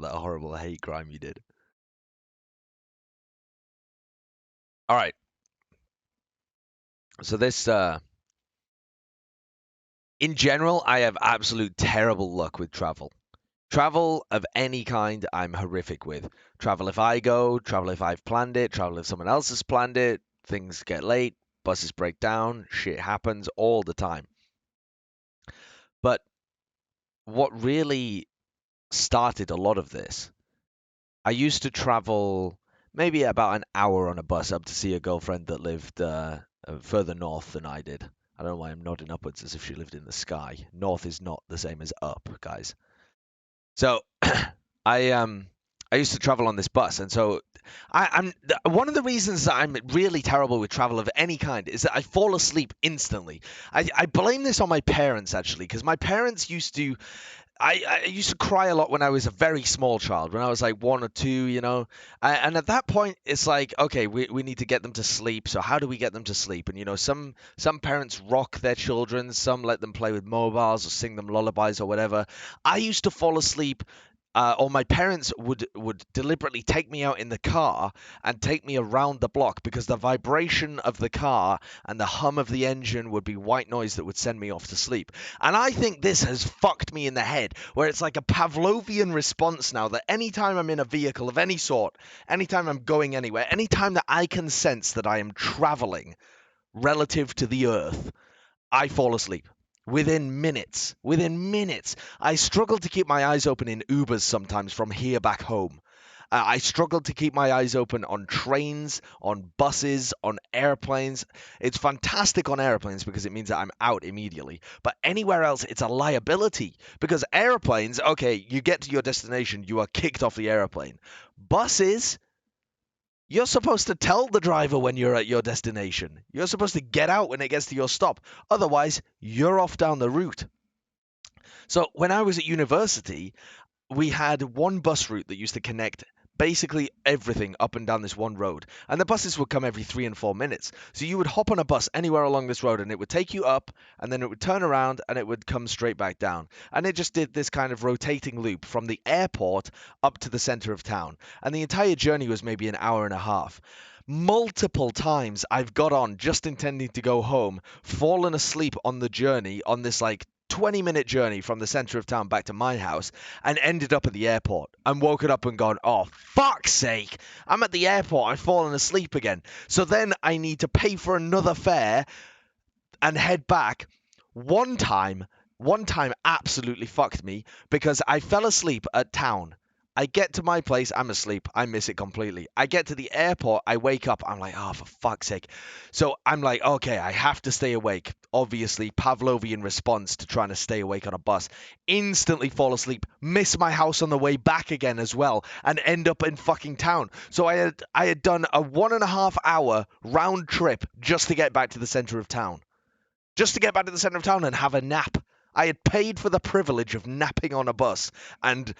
that horrible hate crime you did. All right. So this, in general, I have absolute terrible luck with travel. Travel of any kind, I'm horrific with. Travel if I go, travel if I've planned it, travel if someone else has planned it, things get late, buses break down, shit happens all the time. But what really started a lot of this, I used to travel maybe about an hour on a bus up to see a girlfriend that lived further north than I did. I don't know why I'm nodding upwards as if she lived in the sky. North is not the same as up, guys. So I I used to travel on this bus, and so one of the reasons that I'm really terrible with travel of any kind is that I fall asleep instantly. I blame this on my parents actually, because my parents used to I used to cry a lot when I was a very small child, when I was like 1 or 2, and at that point it's like, okay, we need to get them to sleep. So how do we get them to sleep? And some parents rock their children, some let them play with mobiles or sing them lullabies or whatever. I used to fall asleep. Or my parents would deliberately take me out in the car and take me around the block because the vibration of the car and the hum of the engine would be white noise that would send me off to sleep. And I think this has fucked me in the head, where it's like a Pavlovian response now that anytime I'm in a vehicle of any sort, anytime I'm going anywhere, anytime that I can sense that I am traveling relative to the earth, I fall asleep. Within minutes. Within minutes. I struggle to keep my eyes open in Ubers sometimes from here back home. I struggle to keep my eyes open on trains, on buses, on airplanes. It's fantastic on airplanes because it means that I'm out immediately. But anywhere else, it's a liability because airplanes, okay, you get to your destination, you are kicked off the airplane. Buses, you're supposed to tell the driver when you're at your destination. You're supposed to get out when it gets to your stop. Otherwise, you're off down the route. So when I was at university, we had one bus route that used to connect basically everything up and down this one road. And the buses would come every 3 and 4 minutes. So you would hop on a bus anywhere along this road and it would take you up and then it would turn around and it would come straight back down. And it just did this kind of rotating loop from the airport up to the center of town. And the entire journey was maybe an hour and a half. Multiple times I've got on just intending to go home, fallen asleep on the journey on this like 20-minute journey from the center of town back to my house and ended up at the airport and woken up and gone, oh, fuck's sake, I'm at the airport, I've fallen asleep again. So then I need to pay for another fare and head back. One time, one time absolutely fucked me because I fell asleep at town. I get to my place, I'm asleep, I miss it completely. I get to the airport, I wake up, I'm like, oh, for fuck's sake. So I'm like, okay, I have to stay awake. Obviously, Pavlovian response to trying to stay awake on a bus. Instantly fall asleep, miss my house on the way back again as well, and end up in fucking town. So I had done a 1.5 hour round trip just to get back to the center of town. Just to get back to the center of town and have a nap. I had paid for the privilege of napping on a bus and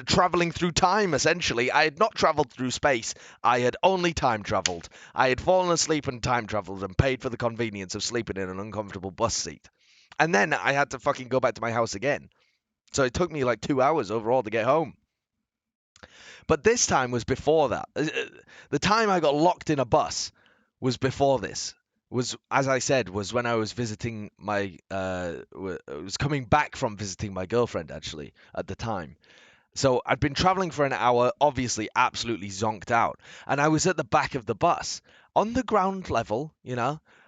traveling through time. Essentially, I had not traveled through space. I had only time traveled. I had fallen asleep and time traveled and paid for the convenience of sleeping in an uncomfortable bus seat. And then I had to fucking go back to my house again. So it took me like 2 hours overall to get home. But this time was before that. The time I got locked in a bus was before this. Was, as I said, was when I was visiting my was coming back from visiting my girlfriend actually at the time. So I'd been traveling for an hour, obviously absolutely zonked out, and I was at the back of the bus on the ground level,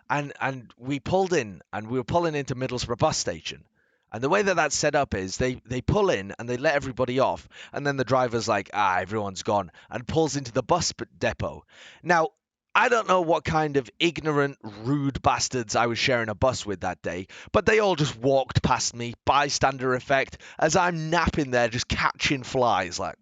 and we pulled in and we were pulling into Middlesbrough bus station. And the way that that's set up is they pull in and they let everybody off, and then the driver's like, everyone's gone, and pulls into the bus depot. Now, I don't know what kind of ignorant, rude bastards I was sharing a bus with that day, but they all just walked past me, bystander effect, as I'm napping there, just catching flies, like.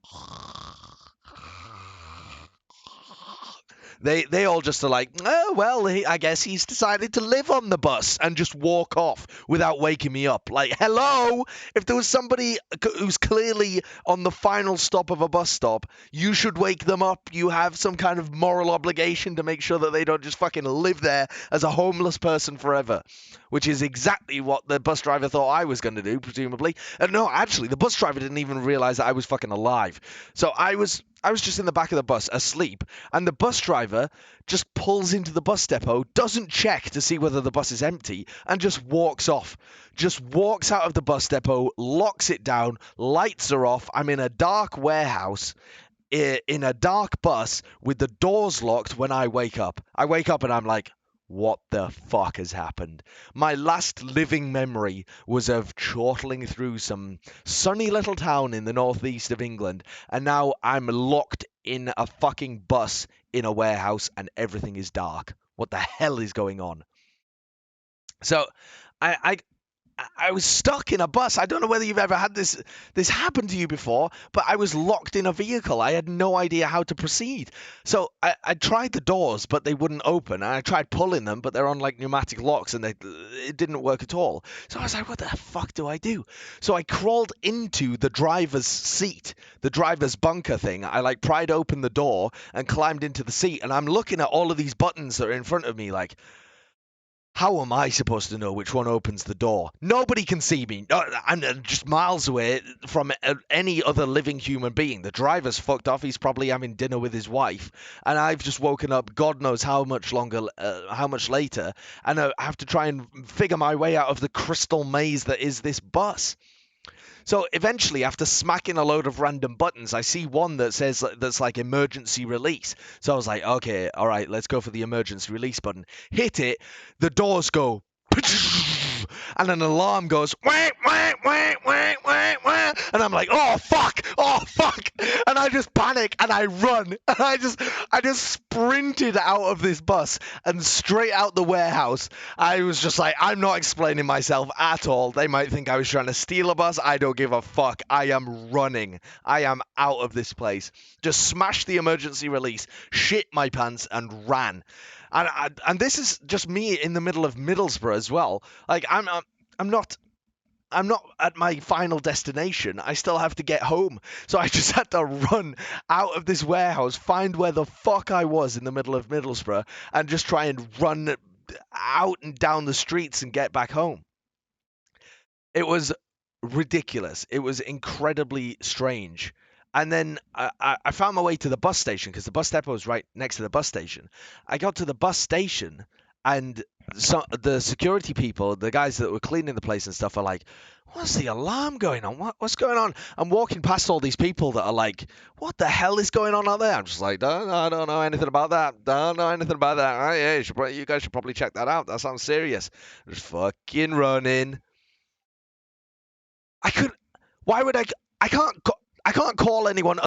They all just are like, oh well, I guess he's decided to live on the bus and just walk off without waking me up. Like, hello, if there was somebody who's clearly on the final stop of a bus stop, you should wake them up. You have some kind of moral obligation to make sure that they don't just fucking live there as a homeless person forever, which is exactly what the bus driver thought I was going to do, presumably. And no, actually, the bus driver didn't even realize that I was fucking alive. So I was just in the back of the bus asleep, and the bus driver just pulls into the bus depot, doesn't check to see whether the bus is empty, and just walks off. Just walks out of the bus depot, locks it down, lights are off. I'm in a dark warehouse in a dark bus with the doors locked when I wake up. I wake up and I'm like, what the fuck has happened? My last living memory was of chortling through some sunny little town in the northeast of England, and now I'm locked in a fucking bus in a warehouse and everything is dark. What the hell is going on? So I I was stuck in a bus. I don't know whether you've ever had this happen to you before, but I was locked in a vehicle. I had no idea how to proceed. So I tried the doors, but they wouldn't open. And I tried pulling them, but they're on like pneumatic locks, and it didn't work at all. So I was like, what the fuck do I do? So I crawled into the driver's seat, the driver's bunker thing. I like pried open the door and climbed into the seat, and I'm looking at all of these buttons that are in front of me, like, how am I supposed to know which one opens the door? Nobody can see me. I'm just miles away from any other living human being. The driver's fucked off. He's probably having dinner with his wife. And I've just woken up God knows how much longer, how much later. And I have to try and figure my way out of the crystal maze that is this bus. So eventually, after smacking a load of random buttons, I see one that says that's like emergency release. So I was like, okay, all right, let's go for the emergency release button. Hit it, the doors go, and an alarm goes, wah, wah, wah, wah, wah, wah. And I'm like, oh fuck, and I just panic and I run, and I just sprinted out of this bus and straight out the warehouse. I was just like, I'm not explaining myself at all. They might think I was trying to steal a bus. I don't give a fuck. I am running. I am out of this place. Just smashed the emergency release, shit my pants, and ran. And this is just me in the middle of Middlesbrough as well. Like I'm not at my final destination. I still have to get home. So I just had to run out of this warehouse, find where the fuck I was in the middle of Middlesbrough, and just try and run out and down the streets and get back home. It was ridiculous. It was incredibly strange. And then I found my way to the bus station because the bus depot was right next to the bus station. I got to the bus station, and the security people, the guys that were cleaning the place and stuff, are like, "What's the alarm going on? What's going on?" I'm walking past all these people that are like, "What the hell is going on out there?" I'm just like, I don't know anything about that. Don't know anything about that. Oh, yeah, you guys should probably check that out. That sounds serious. Just fucking running. I could. Why would I? I can't. I can't call anyone